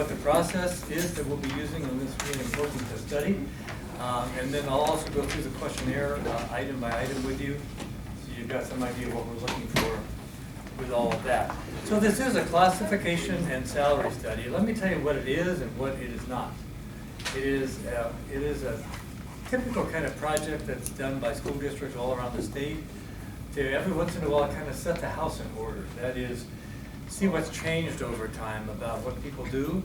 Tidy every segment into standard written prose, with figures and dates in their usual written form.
what the process is that we'll be using on this really important study. And then I'll also go through the questionnaire item by item with you, so you've got some idea of what we're looking for with all of that. So this is a classification and salary study. Let me tell you what it is and what it is not. It is a typical kind of project that's done by school districts all around the state to every once in a while kind of set the house in order. That is, see what's changed over time about what people do,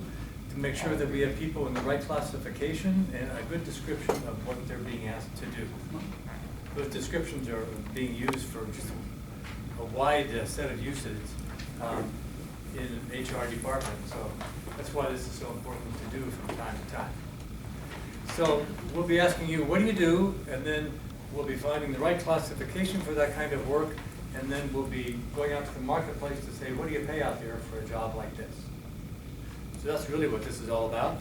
to make sure that we have people in the right classification and a good description of what they're being asked to do. Those descriptions are being used for just a wide set of uses in an HR department, so that's why this is so important to do from time to time. So we'll be asking you, what do you do? And then we'll be finding the right classification for that kind of work, and then we'll be going out to the marketplace to say, what do you pay out there for a job like this? So that's really what this is all about.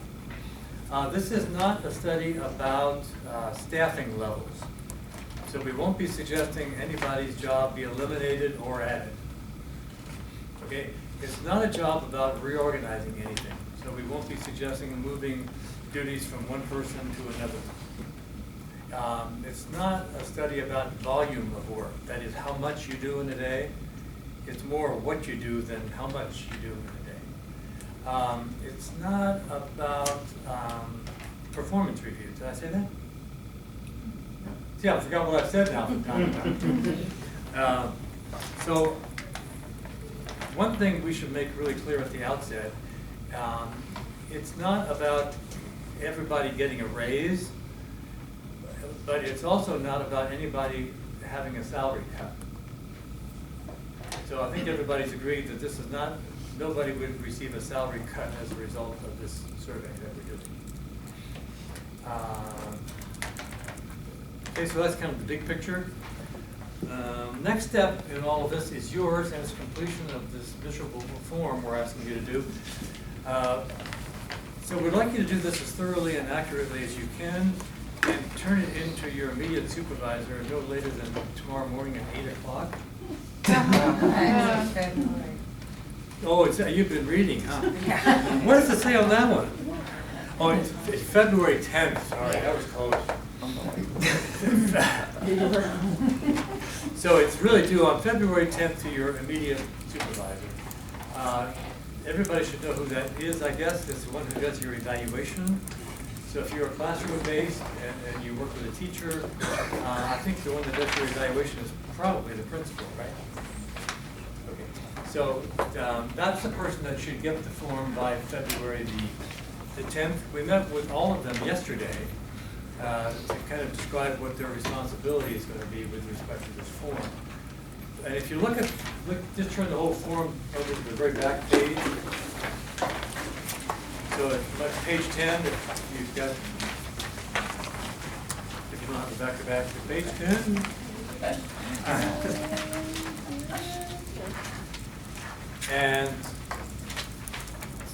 This is not a study about staffing levels. So we won't be suggesting anybody's job be eliminated or added. Okay? It's not a job about reorganizing anything. So we won't be suggesting moving duties from one person to another. It's not a study about volume of work. That is how much you do in a day. It's more what you do than how much you do in a day. It's not about performance review. Did I say that? Yeah, I forgot what I said now from time to time. So one thing we should make really clear at the outset, it's not about everybody getting a raise, but it's also not about anybody having a salary cut. So I think everybody's agreed that this is not, nobody would receive a salary cut as a result of this survey that we're doing. Okay, so that's kind of the big picture. Next step in all of this is yours, and it's completion of this visual form we're asking you to do. So we'd like you to do this as thoroughly and accurately as you can, and turn it into your immediate supervisor no later than tomorrow morning at 8 o'clock. Oh, you've been reading, huh? Yeah. What does it say on that one? Oh, it's February 10th. Sorry, that was close. So it's really due on February 10th to your immediate supervisor. Everybody should know who that is, I guess. It's the one who does your evaluation. So if you're classroom-based and you work with a teacher, I think the one that does your evaluation is probably the principal, right? Okay. So that's the person that should get the form by February the 10th. We met with all of them yesterday to kind of describe what their responsibility is going to be with respect to this form. And if you just turn the whole form over to the very back page. So at page 10, if you've got, if you don't have the back to page 10. And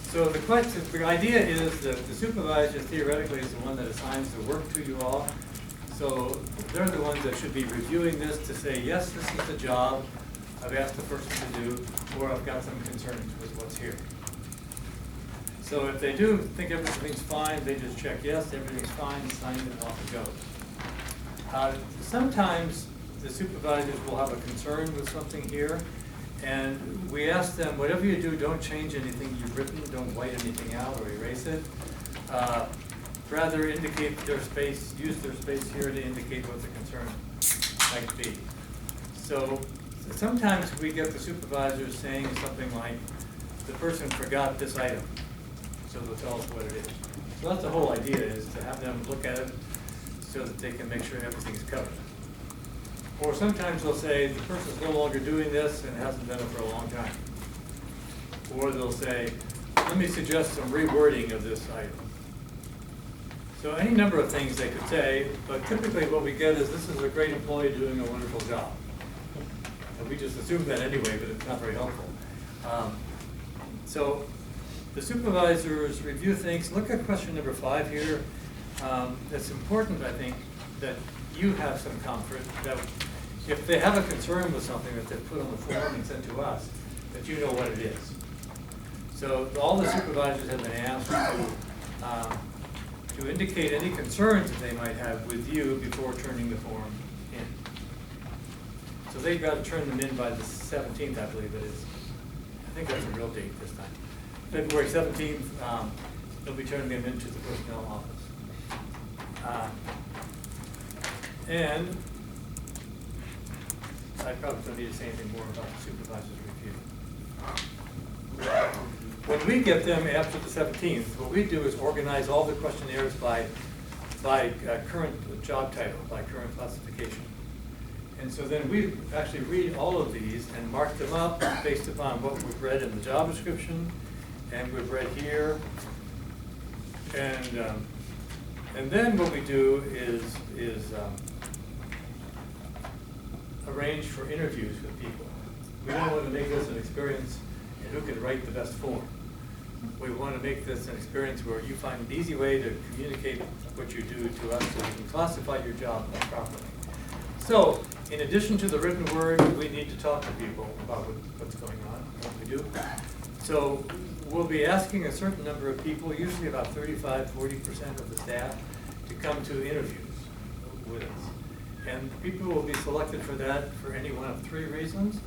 so the idea is that the supervisor theoretically is the one that assigns the work to you all. So they're the ones that should be reviewing this to say, yes, this is the job I've asked the person to do, or I've got some concerns with what's here. So if they do think everything's fine, they just check yes, everything's fine, sign it, and off it goes. Sometimes the supervisors will have a concern with something here, and we ask them, whatever you do, don't change anything you've written, don't white anything out or erase it. Rather indicate their space, use their space here to indicate what the concern might be. So sometimes we get the supervisors saying something like, the person forgot this item, so they'll tell us what it is. So that's the whole idea, is to have them look at it so that they can make sure everything's covered. Or sometimes they'll say, the person's no longer doing this and hasn't done it for a long time. Or they'll say, let me suggest some rewording of this item. So any number of things they could say, but typically what we get is, this is a great employee doing a wonderful job. And we just assume that anyway, but it's not very helpful. So the supervisors review things. Look at question number 5 here. It's important, I think, that you have some comfort that if they have a concern with something that they've put on the form and sent to us, that you know what it is. So all the supervisors have been asked to indicate any concerns that they might have with you before turning the form in. So they've got to turn them in by the 17th, I believe it is. I think that's a real date this time. February 17th, they'll be turning them into the personnel office. And I probably don't need to say anything more about the supervisor's review. When we get them after the 17th, what we do is organize all the questionnaires by current job title, by current classification. And so then we actually read all of these and mark them up based upon what we've read in the job description and we've read here. And then what we do is arrange for interviews with people. We don't want to make this an experience in who can write the best form. We want to make this an experience where you find an easy way to communicate what you do to us so we can classify your job properly. So, in addition to the written word, we need to talk to people about what's going on, what we do. So, we'll be asking a certain number of people, usually about 35–40% of the staff, to come to interviews with us. And people will be selected for that for any one of 3 reasons.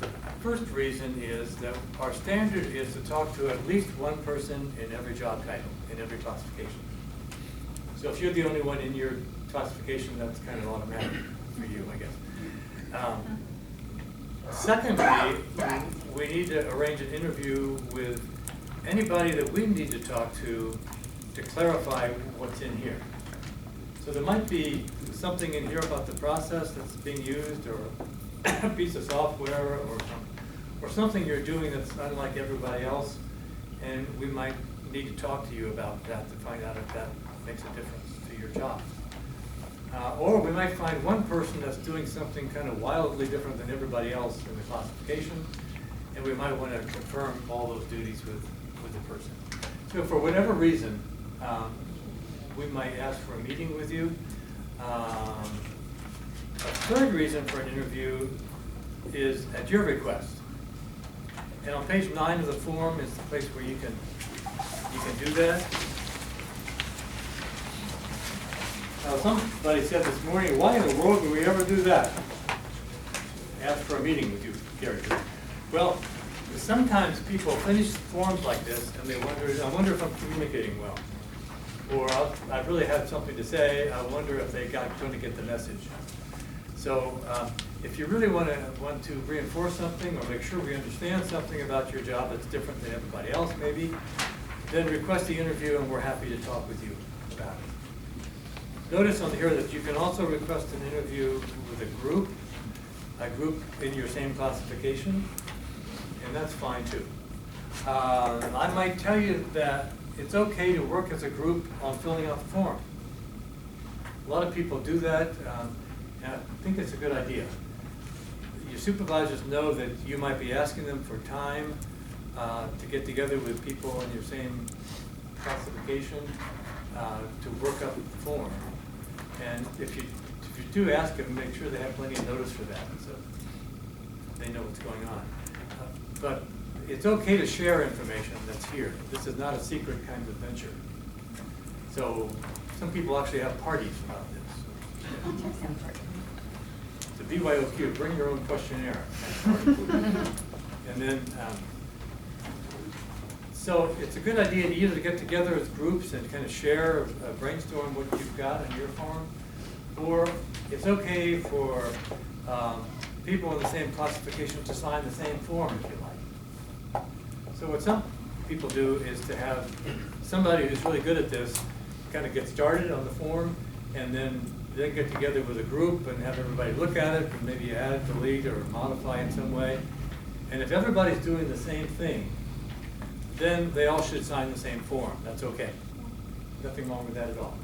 The first reason is that our standard is to talk to at least one person in every job title, in every classification. So if you're the only one in your classification, that's kind of automatic for you, I guess. Secondly, we need to arrange an interview with anybody that we need to talk to clarify what's in here. So there might be something in here about the process that's being used, or a piece of software, or something you're doing that's unlike everybody else, and we might need to talk to you about that to find out if that makes a difference to your job. Or we might find one person that's doing something kind of wildly different than everybody else in the classification, and we might want to confirm all those duties with the person. So for whatever reason, we might ask for a meeting with you. A third reason for an interview is at your request. And on page 9 of the form is the place where you can do that. Now, somebody said this morning, why in the world would we ever do that? Ask for a meeting with you, Gary. Well, sometimes people finish forms like this and they wonder, I wonder if I'm communicating well. Or I really have something to say, I wonder if they going to get the message. So if you really want to reinforce something or make sure we understand something about your job that's different than everybody else maybe, then request the interview and we're happy to talk with you about it. Notice on here that you can also request an interview with a group in your same classification, and that's fine too. I might tell you that it's okay to work as a group on filling out the form. A lot of people do that, and I think it's a good idea. Your supervisors know that you might be asking them for time to get together with people in your same classification to work up the form. And if you do ask them, make sure they have plenty of notice for that, so they know what's going on. But it's okay to share information that's here. This is not a secret kind of venture. So some people actually have parties about this. The BYOQ, bring your own questionnaire. And then, so it's a good idea to either get together as groups and kind of share, brainstorm what you've got in your form, or it's okay for people in the same classification to sign the same form if you like. So what some people do is to have somebody who's really good at this kind of get started on the form, and then get together with a group and have everybody look at it and maybe add, delete, or modify in some way. And if everybody's doing the same thing, then they all should sign the same form. That's okay. Nothing wrong with that at all.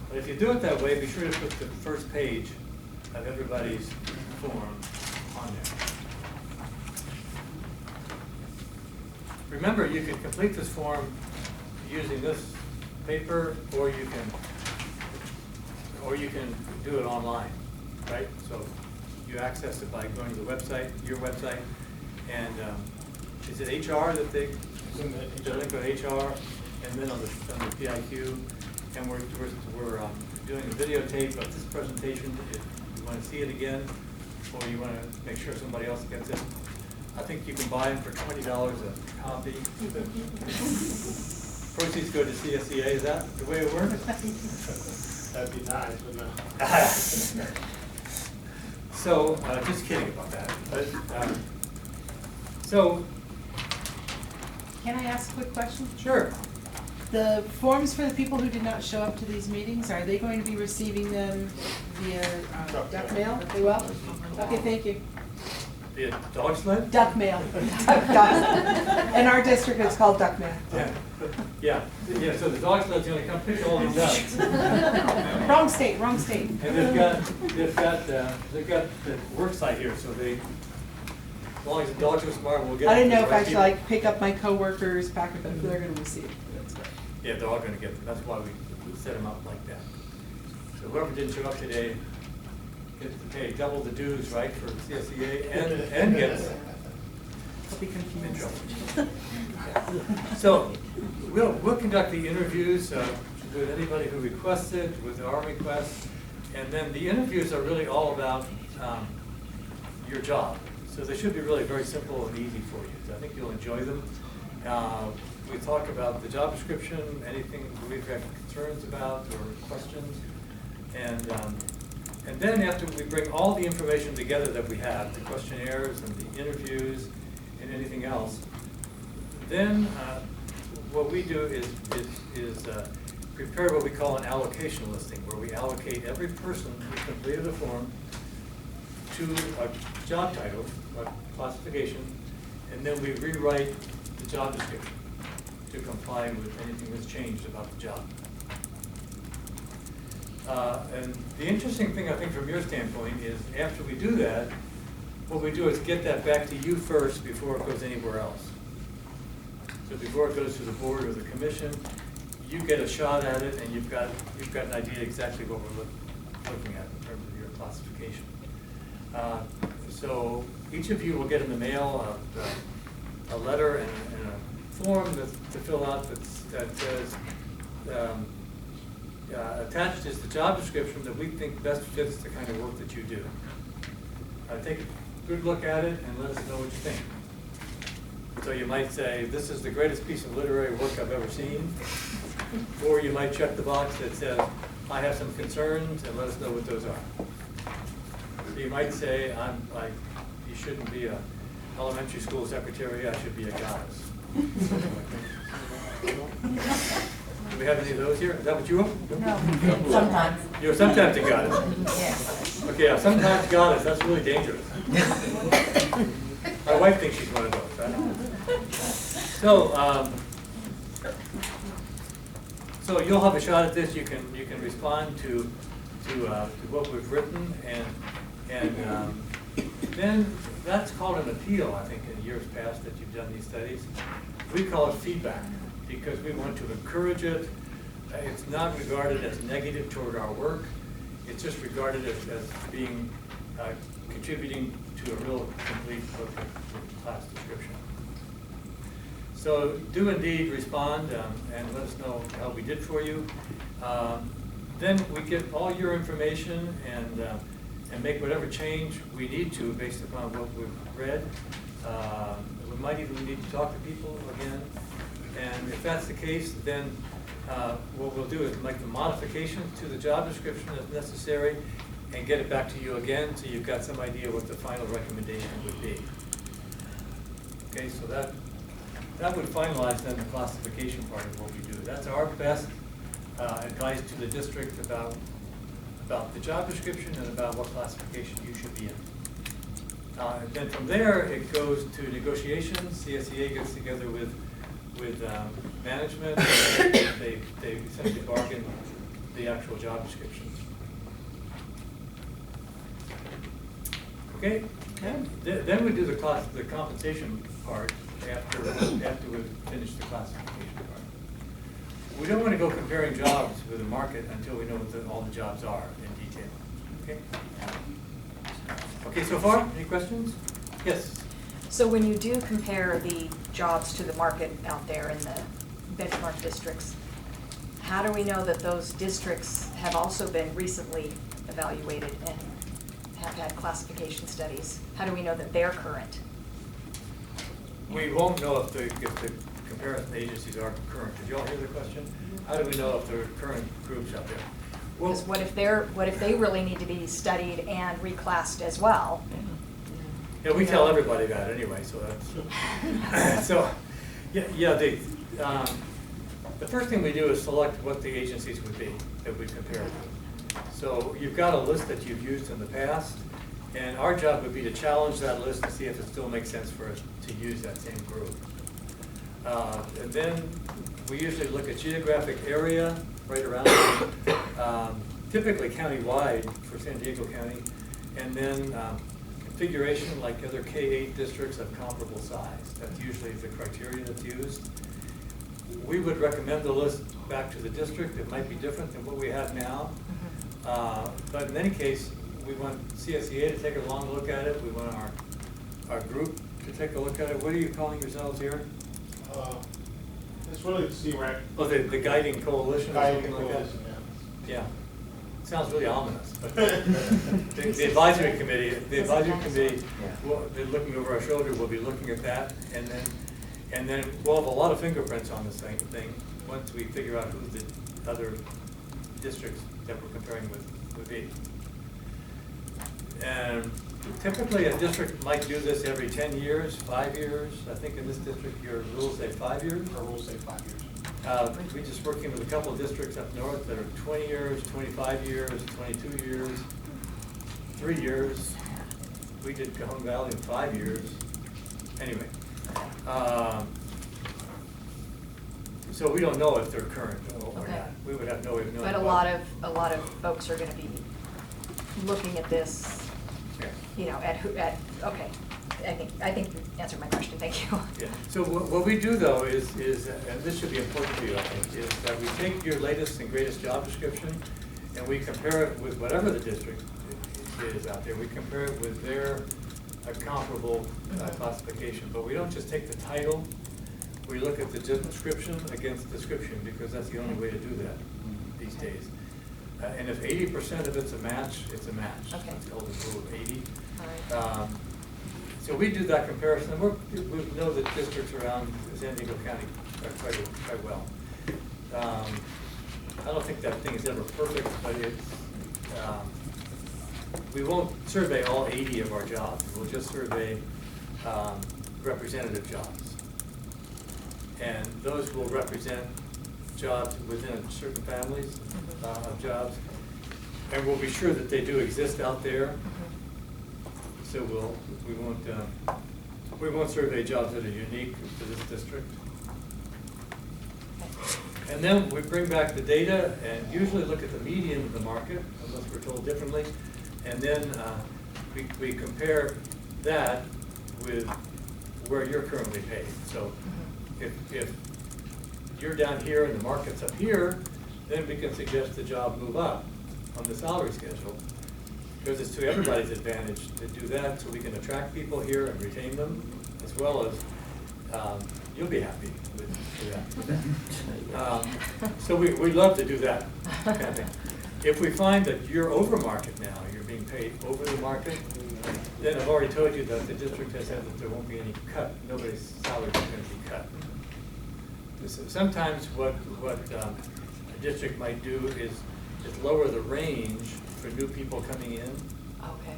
But if you do it that way, be sure to put the first page of everybody's form on there. Remember, you can complete this form using this paper, or you can do it online, right? So you access it by going to the website, your website, and is it HR that they link with HR, and then on the PIQ, and we're doing a videotape of this presentation. If you want to see it again, or you want to make sure somebody else gets it, I think you can buy them for $20 a copy. Proceeds go to CSEA. Is that the way it works? That'd be nice, wouldn't it? So, just kidding about that. But, so, Can I ask a quick question? sure. The forms for the people who did not show up to these meetings, are they going to be receiving them via duck mail? They will? Okay, thank you. The dog sled? Duck mail. In our district, it's called duck mail. Yeah. So the dog sled's gonna come pick all these up. Wrong state, wrong state. And they've got the work site here, so as long as the dogs are smart, we'll get. I didn't know if I right should like pick up my coworkers, pack up, if they're gonna receive. That's great. Yeah, they're all gonna get them. That's why we set them up like that. So whoever didn't show up today gets to pay double the dues, right, for the CSEA and gets I'll be in confused. trouble. So we'll conduct the interviews with anybody who requests it, with our requests, and then the interviews are really all about your job. So they should be really very simple and easy for you. I think you'll enjoy them. We talk about the job description, anything we've got concerns about or questions, and then after we bring all the information together that we have, the questionnaires and the interviews and anything else, then what we do is prepare what we call an allocation listing, where we allocate every person who completed a form to a job title, a classification, and then we rewrite the job description to comply with anything that's changed about the job. And the interesting thing, I think, from your standpoint is after we do that, what we do is get that back to you first before it goes anywhere else. So before it goes to the board or the commission, you get a shot at it, and you've got an idea exactly what we're looking at in terms of your classification. So each of you will get in the mail a letter and a form to fill out that says, attached is the job description that we think best fits the kind of work that you do. Take a good look at it and let us know what you think. So you might say, this is the greatest piece of literary work I've ever seen. Or you might check the box that says, I have some concerns, and let us know what those are. So you might say, you shouldn't be an elementary school secretary, I should be a goddess. Do we have any of those here? Is that what you are? No, sometimes. You're sometimes a goddess. Yes. Okay, sometimes goddess, that's really dangerous. My wife thinks she's one of those, right? So you'll have a shot at this. You can respond to what we've written, and then that's called an appeal. I think in years past that you've done these studies, we call it feedback because we want to encourage it. It's not regarded as negative toward our work. It's just regarded as being contributing to a real complete book of class description. So do indeed respond and let us know how we did for you. Then we get all your information and make whatever change we need to based upon what we've read. We might even need to talk to people again. And if that's the case, then what we'll do is make the modifications to the job description as necessary and get it back to you again so you've got some idea what the final recommendation would be. Okay, so that would finalize then the classification part of what we do. That's our best advice to the district about the job description and about what classification you should be in. And then from there, it goes to negotiations. CSEA gets together with management. They essentially bargain the actual job descriptions. Okay? Then we do the compensation part after we've finished the classification part. We don't want to go comparing jobs with the market until we know what all the jobs are in detail. Okay? Okay, so far, any questions? Yes? So when you do compare the jobs to the market out there in the benchmark districts, how do we know that those districts have also been recently evaluated and have had classification studies? How do we know that they're current? We won't know if the comparison agencies are current. Did you all hear the question? How do we know if there are current groups out there? Well, Because what if they really need to be studied and reclassed as well? yeah, we tell everybody that anyway, so that's, so, yeah, the first thing we do is select what the agencies would be that we compare to. So you've got a list that you've used in the past, and our job would be to challenge that list to see if it still makes sense for us to use that same group. And then we usually look at geographic area right around it, typically county-wide for San Diego County, and then configuration like other K-8 districts of comparable size. That's usually the criteria that's used. We would recommend the list back to the district. It might be different than what we have now. But in any case, we want CSEA to take a long look at it. We want our group to take a look at it. What are you calling yourselves here? It's really the CREC. Oh, the guiding coalition or Guiding something like that? coalition, yeah. Yeah. Sounds really ominous, but the advisory committee, they're looking over our shoulder, we'll be looking at that, and then we'll have a lot of fingerprints on this thing once we figure out who the other districts that we're comparing with would be. And typically a district might do this every 10 years, 5 years. I think in this district your rules say 5 years. Our rules say 5 years. We're just working with a couple of districts up north that are 20 years, 25 years, 22 years, 3 years. We did Cajon Valley in 5 years. Anyway, so we don't know if they're current or Okay. not. We would have no way of knowing. But a lot of folks are gonna be looking at this, Yeah. you know, okay. I think you answered my question, thank you. Yeah. So what we do though is, and this should be important to you, I think, is that we take your latest and greatest job description and we compare it with whatever the district is out there. We compare it with their comparable classification, but we don't just take the title. We look at the description against description because that's the only way to do that these days. And if 80% of it's a match, it's a match. Okay. It's called the rule of 80. All right. So we do that comparison. We know that districts around San Diego County quite well. I don't think that thing is ever perfect, but it's, we won't survey all 80 of our jobs. We'll just survey representative jobs. And those will represent jobs within certain families of jobs. And we'll be sure that they do exist out there. So we won't survey jobs that are unique to this district. And then we bring back the data and usually look at the median of the market, unless we're told differently. And then we compare that with where you're currently paid. So if you're down here and the market's up here, then we can suggest the job move up on the salary schedule. Because it's to everybody's advantage to do that, so we can attract people here and retain them, as well as you'll be happy with that. So we love to do that kind of thing. If we find that you're over market now, you're being paid over the market, then I've already told you that the district has said that there won't be any cut. Nobody's salary is going to be cut. Sometimes what a district might do is lower the range for new people coming in. Okay.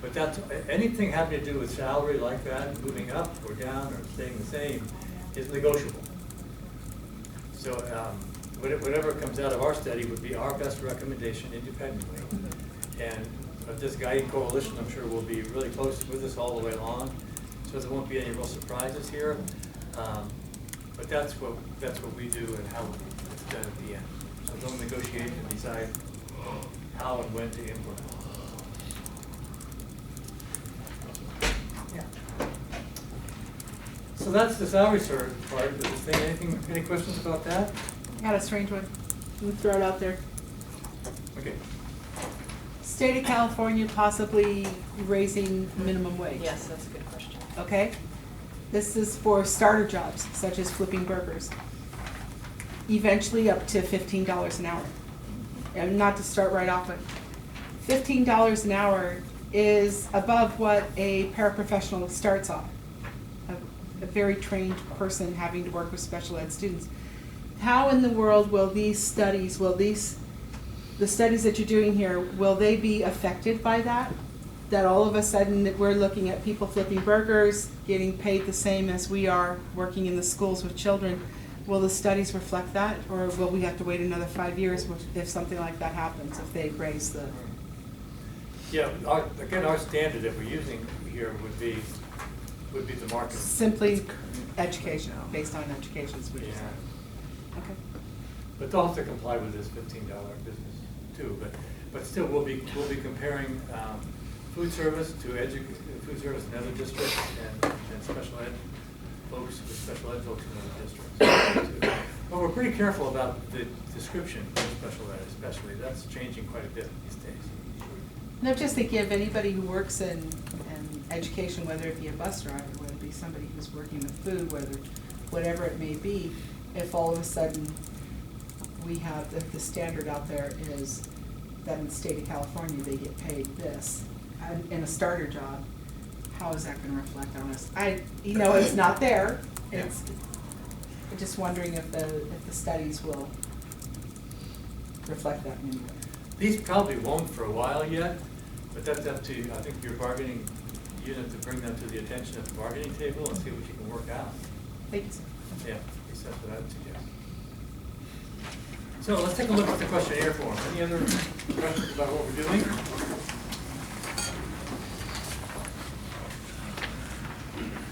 But that's, anything having to do with salary like that, moving up or down or staying the same, is negotiable. So whatever comes out of our study would be our best recommendation independently. And this guiding coalition, I'm sure, will be really close with us all the way along, so there won't be any real surprises here. But that's what we do and how it's done at the end. So they'll negotiate and decide how and when to implement. Yeah. So that's the salary part of this thing. Any questions about that? I got a strange one. Let me throw it out there. Okay. State of California possibly raising minimum wage. Yes, that's a good question. Okay? This is for starter jobs, such as flipping burgers. Eventually up to $15 an hour. And not to start right off, but $15 an hour is above what a paraprofessional starts off. A very trained person having to work with special ed students. How in the world will these studies, the studies that you're doing here, will they be affected by that? That all of a sudden that we're looking at people flipping burgers, getting paid the same as we are working in the schools with children. Will the studies reflect that, or will we have to wait another 5 years if something like that happens, if they raise the? Yeah, our standard that we're using here would be the market. Simply education, based on education, is what you're Yeah. saying. Okay. But they'll have to comply with this $15 business too, but still, we'll be comparing food service to food service in other districts and special ed folks with special ed folks in other districts. But we're pretty careful about the description of special ed especially. That's changing quite a bit these days. And I'm just thinking of anybody who works in education, whether it be a bus driver, whether it be somebody who's working with food, whatever it may be, if all of a sudden we have, the standard out there is that in the state of California, they get paid this in a starter job, how is that gonna reflect on us? It's not there. Yeah. I'm just wondering if the studies will reflect that in any way. These probably won't for a while yet, but that's up to, I think, your bargaining unit to bring them to the attention at the bargaining table and see what you can work out. Thank you, sir. Yeah, at least that's what I would suggest. So let's take a look at the questionnaire form. Any other questions about what we're doing?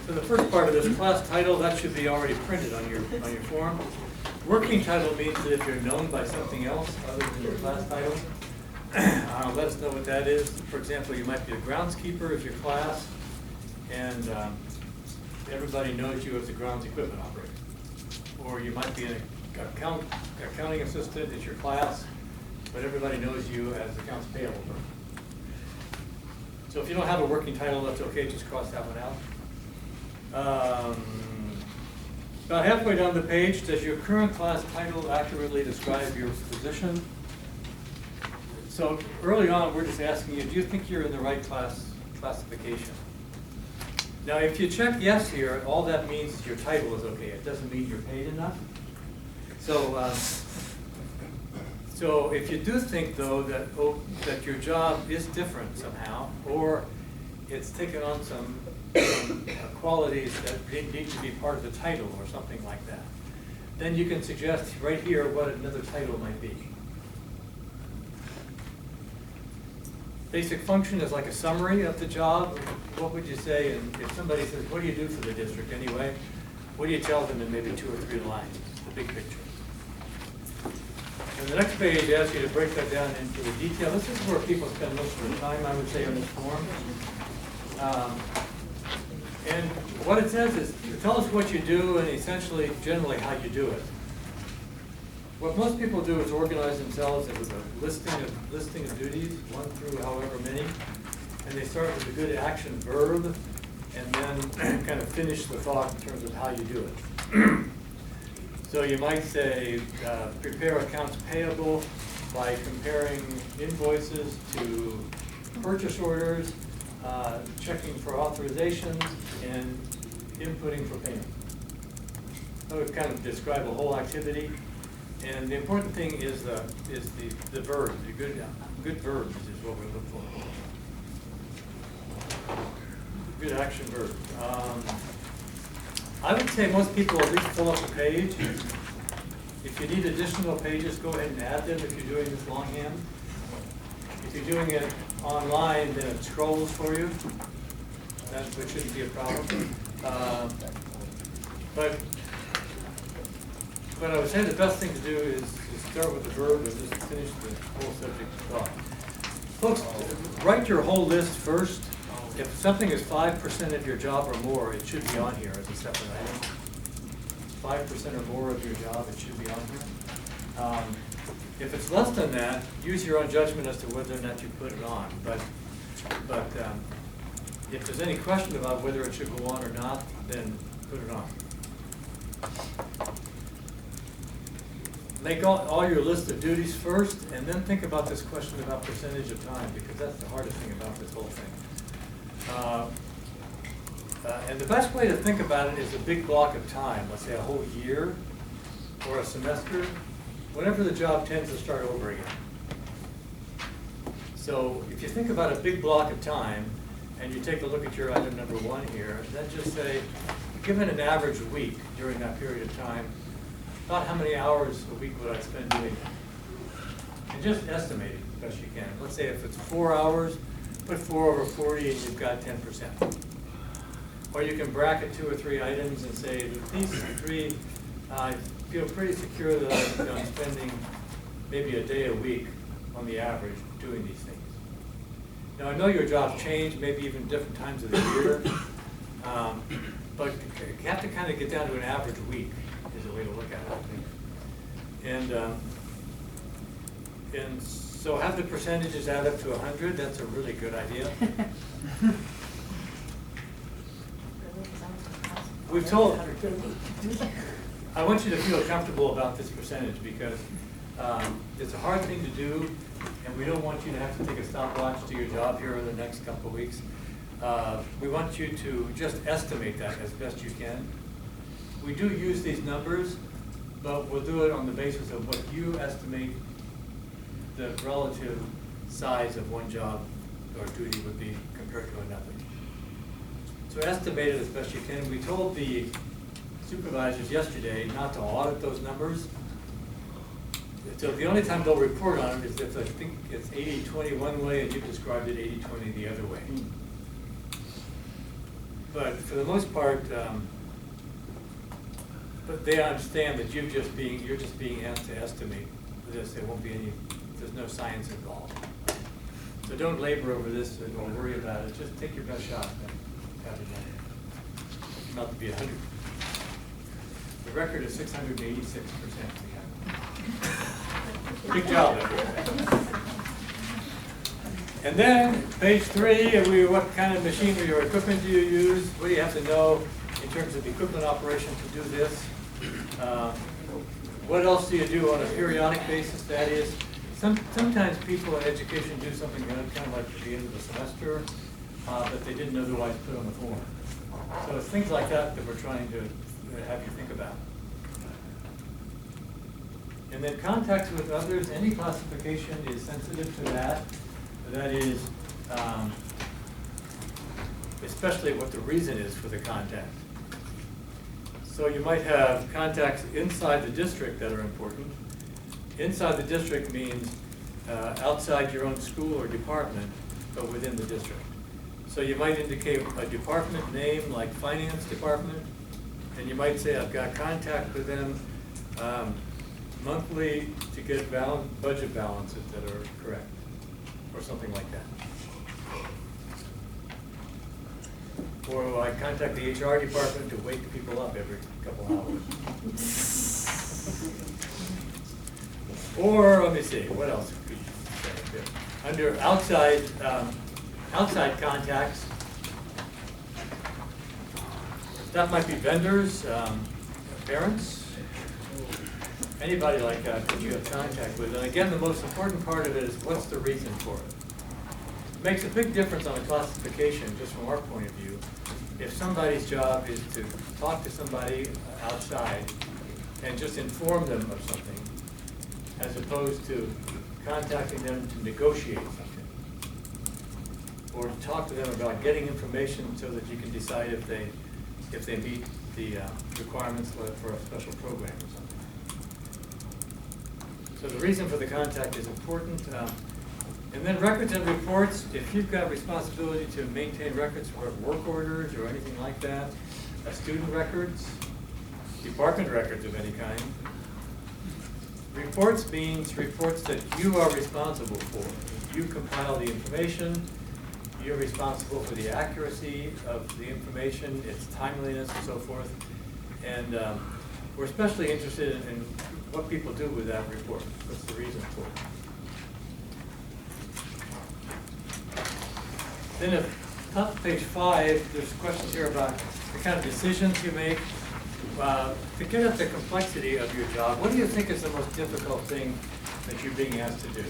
So the first part of this class title, that should be already printed on your form. Working title means that if you're known by something else other than your class title, let us know what that is. For example, you might be a groundskeeper of your class, and everybody knows you as a grounds equipment operator. Or you might be an accounting assistant at your class, but everybody knows you as accounts payable person. So if you don't have a working title, that's okay, just cross that one out. About halfway down the page, does your current class title accurately describe your position? So early on, we're just asking you, do you think you're in the right classification? Now, if you check yes here, all that means is your title is okay. It doesn't mean you're paid enough. So if you do think, though, that your job is different somehow, or it's taken on some qualities that need to be part of the title or something like that, then you can suggest right here what another title might be. Basic function is like a summary of the job. What would you say, and if somebody says, what do you do for the district anyway? What do you tell them in maybe 2 or 3 lines, the big picture? And the next page asks you to break that down into the detail. This is where people spend most of their time, I would say, on this form. And what it says is, tell us what you do and essentially, generally, how you do it. What most people do is organize themselves with a listing of duties, 1 through however many, and they start with a good action verb, and then kind of finish the thought in terms of how you do it. So you might say, prepare accounts payable by comparing invoices to purchase orders, checking for authorizations, and inputting for payment. That would kind of describe a whole activity. And the important thing is the verb. The good verbs is what we look for. Good action verb. I would say most people at least fill up a page. If you need additional pages, go ahead and add them if you're doing this longhand. If you're doing it online, then it scrolls for you. Which shouldn't be a problem. But I would say the best thing to do is start with the verb and just finish the whole subject thought. Folks, write your whole list first. If something is 5% of your job or more, it should be on here as a separate item. 5% or more of your job, it should be on here. If it's less than that, use your own judgment as to whether or not you put it on. But if there's any question about whether it should go on or not, then put it on. Make all your list of duties first, and then think about this question about percentage of time, because that's the hardest thing about this whole thing. And the best way to think about it is a big block of time, let's say a whole year or a semester, whenever the job tends to start over again. So if you think about a big block of time, and you take a look at your item number 1 here, then just say, given an average week during that period of time, about how many hours a week would I spend doing that? And just estimate it as best you can. Let's say if it's 4 hours, put 4 over 40 and you've got 10%. Or you can bracket 2 or 3 items and say, with these 3, I feel pretty secure that I'm spending maybe a day a week on the average doing these things. Now I know your jobs change, maybe even different times of the year, but you have to kind of get down to an average week is a way to look at it, I think. And so have the percentages add up to 100, that's a really good idea. We've told, I want you to feel comfortable about this percentage because it's a hard thing to do, and we don't want you to have to take a stopwatch to your job here over the next couple of weeks. We want you to just estimate that as best you can. We do use these numbers, but we'll do it on the basis of what you estimate the relative size of one job or duty would be compared to another. So estimate it as best you can. We told the supervisors yesterday not to audit those numbers. So the only time they'll report on it is if I think it's 80-20 one way and you've described it 80-20 the other way. But for the most part, but they understand that you're just being asked to estimate this. There won't be any, there's no science involved. So don't labor over this or worry about it. Just take your best shot and have it done. Not to be 100. The record is 686%. Big job, everyone. And then, page 3, what kind of machinery or equipment do you use? What do you have to know in terms of equipment operation to do this? What else do you do on a periodic basis? That is, sometimes people in education do something kind of like at the end of the semester that they didn't otherwise put on the form. So it's things like that that we're trying to have you think about. And then contacts with others, any classification is sensitive to that. That is, especially what the reason is for the contact. So you might have contacts inside the district that are important. Inside the district means outside your own school or department, but within the district. So you might indicate a department name like finance department, and you might say I've got contact with them monthly to get budget balances that are correct, or something like that. Or I contact the HR department to wake people up every couple hours. Or, let me see, what else could you say here? Under outside contacts, that might be vendors, parents, anybody like that that you have contact with. And again, the most important part of it is what's the reason for it. It makes a big difference on a classification, just from our point of view. If somebody's job is to talk to somebody outside and just inform them of something, as opposed to contacting them to negotiate something, or to talk to them about getting information so that you can decide if they meet the requirements for a special program or something. So the reason for the contact is important. And then records and reports, if you've got responsibility to maintain records for work orders or anything like that, student records, department records of any kind. Reports means reports that you are responsible for. You compile the information, you're responsible for the accuracy of the information, its timeliness and so forth. And we're especially interested in what people do with that report, what's the reason for it. Then at top of page 5, there's questions here about the kind of decisions you make. To get at the complexity of your job, what do you think is the most difficult thing that you're being asked to do?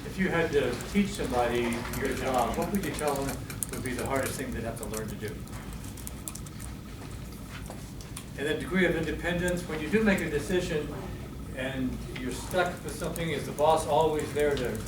If you had to teach somebody your job, what would you tell them would be the hardest thing they'd have to learn to do? And then degree of independence, when you do make a decision and you're stuck with something, is the boss always there to